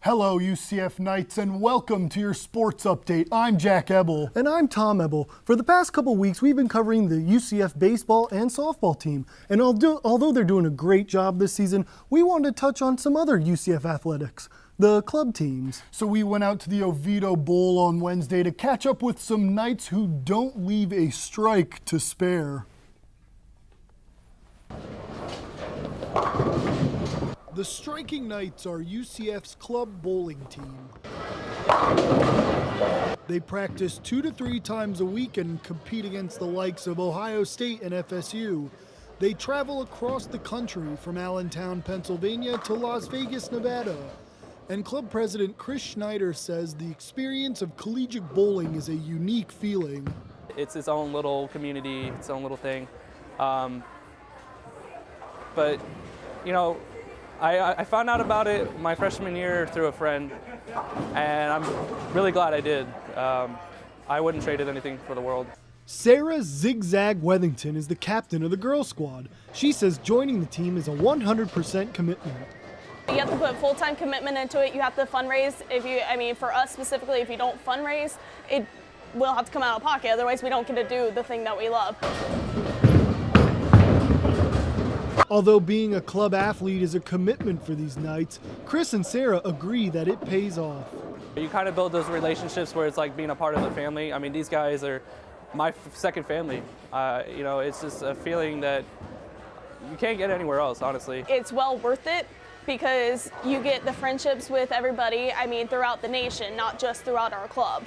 Hello, UCF Knights, and welcome to your sports update. I'm Jack Eble. And I'm Tom Eble. For the past couple weeks, we've been covering the UCF baseball and softball team. And although they're doing a great job this season, we wanted to touch on some other UCF athletics, the club teams. So we went out to the Oviedo Bowl on Wednesday to catch up with some Knights who don't leave a strike to spare. The Striking Knights are UCF's club bowling team. They practice 2 to 3 times a week and compete against the likes of Ohio State and FSU. They travel across the country from Allentown, Pennsylvania to Las Vegas, Nevada. And club president Chris Schneider says the experience of collegiate bowling is a unique feeling. It's its own little community, its own little thing. But, you know, I found out about it my freshman year through a friend, and I'm really glad I did. I wouldn't trade it anything for the world. Sarah Zigzag Wethington is the captain of the girls squad. She says joining the team is a 100% commitment. You have to put full-time commitment into it. You have to fundraise. For us specifically, if you don't fundraise, it will have to come out of pocket. Otherwise, we don't get to do the thing that we love. Although being a club athlete is a commitment for these Knights, Chris and Sarah agree that it pays off. You kind of build those relationships where it's like being a part of the family. I mean, these guys are my second family. It's just a feeling that you can't get anywhere else, honestly. It's well worth it because you get the friendships with everybody, throughout the nation, not just throughout our club.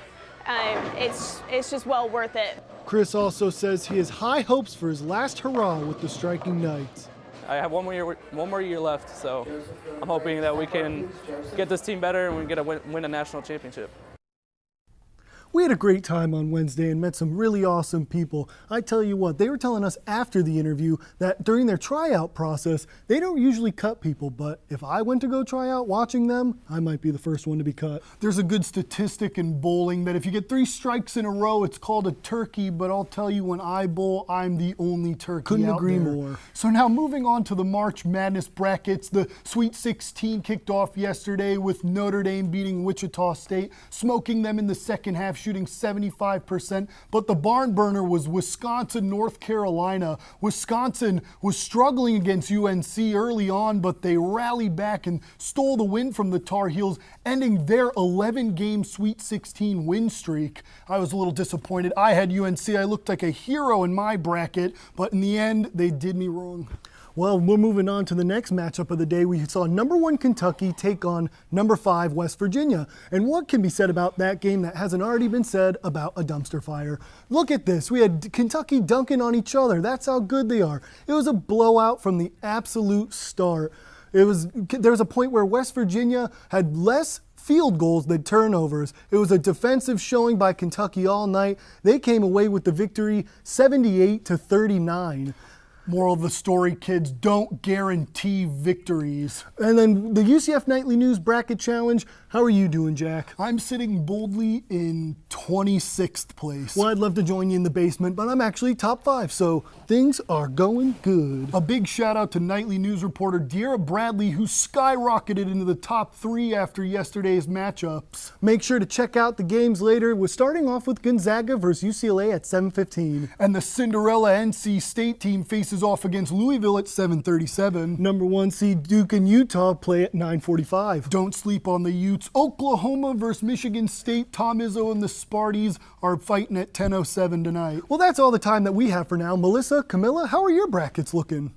It's just well worth it. Chris also says he has high hopes for his last hurrah with the Striking Knights. I have one more year left, so I'm hoping that we can get this team better and we get to win a national championship. We had a great time on Wednesday and met some really awesome people. I tell you what, they were telling us after the interview that during their tryout process, they don't usually cut people, but if I went to go try out watching them, I might be the first one to be cut. There's a good statistic in bowling that if you get 3 strikes in a row, it's called a turkey, but I'll tell you when I bowl, I'm the only turkey Couldn't out agree there. more. So now moving on to the March Madness brackets, the Sweet 16 kicked off yesterday with Notre Dame beating Wichita State, smoking them in the second half, shooting 75%, but the barn burner was Wisconsin, North Carolina. Wisconsin was struggling against UNC early on, but they rallied back and stole the win from the Tar Heels, ending their 11-game Sweet 16 win streak. I was a little disappointed. I had UNC. I looked like a hero in my bracket, but in the end, they did me wrong. Well, we're moving on to the next matchup of the day. We saw number 1 Kentucky take on number 5 West Virginia. And what can be said about that game that hasn't already been said about a dumpster fire? Look at this. We had Kentucky dunking on each other. That's how good they are. It was a blowout from the absolute start. There was a point where West Virginia had less field goals than turnovers. It was a defensive showing by Kentucky all night. They came away with the victory 78-39. Moral of the story, kids, don't guarantee victories. And then the UCF Nightly News Bracket Challenge. How are you doing, Jack? I'm sitting boldly in 26th place. Well, I'd love to join you in the basement, but I'm actually top 5, so things are going good. A big shout out to Nightly News reporter Deira Bradley, who skyrocketed into the top 3 after yesterday's matchups. Make sure to check out the games later. We're starting off with Gonzaga versus UCLA at 7:15. And the Cinderella NC State team faces off against Louisville at 7:37. Number 1 seed Duke and Utah play at 9:45. Don't sleep on the Utes. Oklahoma versus Michigan State. Tom Izzo and the Sparties are fighting at 10:07 tonight. Well, that's all the time that we have for now. Melissa, Camilla, how are your brackets looking?